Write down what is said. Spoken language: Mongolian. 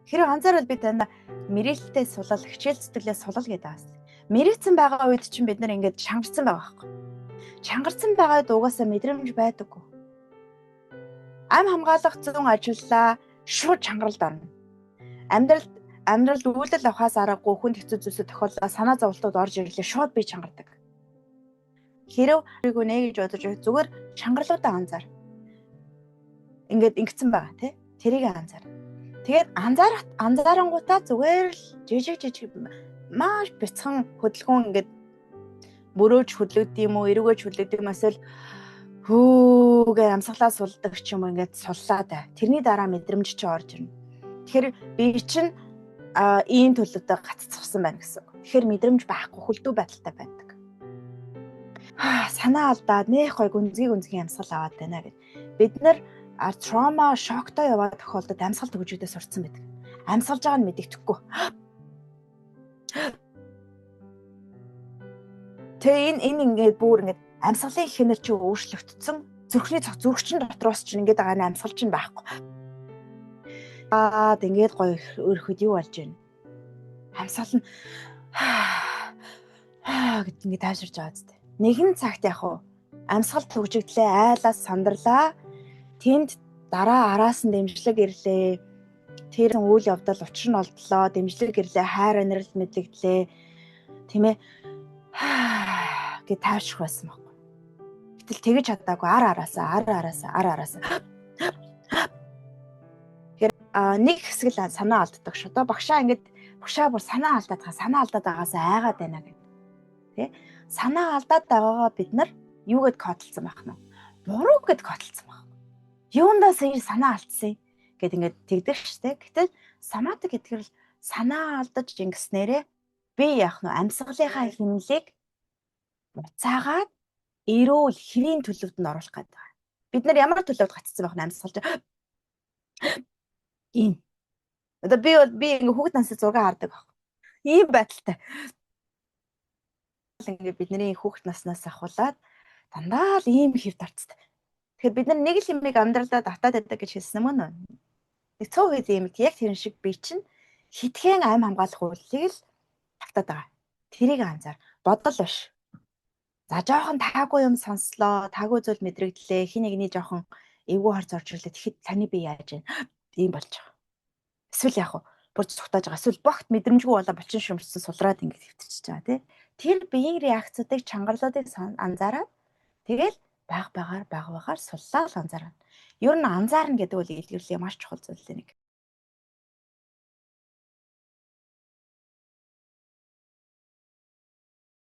Хэрэв анзаарвал би танд мэрэлтээ сулал, хичээл зүтгэлээ сулал гэдэг аas. Мэрэгцэн байгаа үед чинь бид нар ингээд чангарсан байгаа байхгүй. Чангарсан байгаад угаасаа мэдрэмж байдаггүй. Ам хамгаалах зүүн ажиллаа шууд чангаралд орно. Амьдралд үйлдэл авахаас аргагүй хүнд хэцүү зүйлсүүд тохиолдол санаа зовлтууд орж ирлээ шууд би чангардаг. Хэрэв би нэгж бодож зүгээр чангарлуудаа анзаар. Ингээд ингэсэн байгаа тий. Тэрийг анзаар. Тэгээд анзаарангуудаа зүгээр л жижиг маш бяцхан хөдөлгөөн ингээд мөрөөж хөдлөгд юм уу, эргөөж хөдлөгд юм эсвэл хөөгээ амсгалаа сулдаг ч юм уу ингээд суллаа да. Тэрний дараа мэдрэмж чи орж ирнэ. Тэгэхээр би чинь ийм төлөвтэй гаццсан байна гэсэн. Тэгэхээр мэдрэмж байхгүй хүлдүү байдалтай байдаг. Санаа алдаад нэх гой гүнзгий амсгал аваад байна гэд. Бид нар trauma, шоктой яваад тохиолдолд амьсгал төгжүүдээ сурцсан байдаг. Амьсгалж байгааг нь мэдэгдэхгүй. Тэгээ энэ ингээд бүр ингээд амьсгалын хэнэр чи өөрчлөгдсөн. Зүрхний зүрхчин дотроос чинь ингээд байгаа нь амьсгал чинь байхгүй. Ингээд гоё өөрөхөд юу болж байна? Амьсгал нь гэд ингээд тайширч байгаа зү. Нэгэн цагт яг уу амьсгал төгжигдлээ, айлаас сандарлаа. Тэнд дараа араас нь дэмжлэг ирлээ. Тэр үйл явдал учир нь олдлоо. Дэмжлэг ирлээ, хайр инрэл мэдлэгдлээ. Тийм ээ. Гэ тайвшрах байсан байхгүй. Гэтэл тэгэж чадаагүй ар араасаа. Нэг хэсэг л санаа алддаг ш. Одоо багшаа бүр санаа алдаад байгаасаа айгаад байна гэх. Тэ? Санаа алдаад байгаагаа бид нар юу гэд кодлцсон байх нь? Буруу гэд кодлцсон байх. Юундаас ир санаа алдсан гэд ингээд тэгдэг штэ. Гэтэл саматик гэдгээр л санаа алдаж ингэснээрээ би яах нь амьсгалынхаа хэмнэлийг буцаагаад эрүүл хэвийн төлөвд нь оруулах гэдэг. Бид нар ямар төлөвд гацсан байх нь амьсгалж ийм. Одоо би ингээ хүүхэд насны зураг хардаг баг. Ийм байдалтай. Ингээ бидний хүүхэд наснаас ахуулаад дандаа л ийм хэв тарцтай. Тэгэхээр бид нар нэг л юмыг амьдралдаа татаад байдаг гэж хэлсэн юм уу? Нэг цөөхөн юм яг тэр шиг би чинь хитгэн ам хамгаалах үйлийг л татаад байгаа. Тэрийг анзаар. Бодол биш. За жоохон таагүй юм сонслоо, таагүй зүйл мэдрэгдлээ, хин нэгний жоохон эвгүй харц орж ирлээ. Тэгэхэд таны бие яаж вэ? Ийм болж байгаа. Эсвэл яг бүр цогтоож байгаа. Эсвэл богт мэдрэмжгүй болоо булчин шүмжсэн сулраад ингэж хэвтчихэж байгаа тий. Тэр биеийн реакцуудыг чангарлуудыг анзаараад тэгэл баг багаар суллаа л анзаарна. Ер нь анзаарна гэдэг бол илэрхийлээ маш чухал зүйл нэг.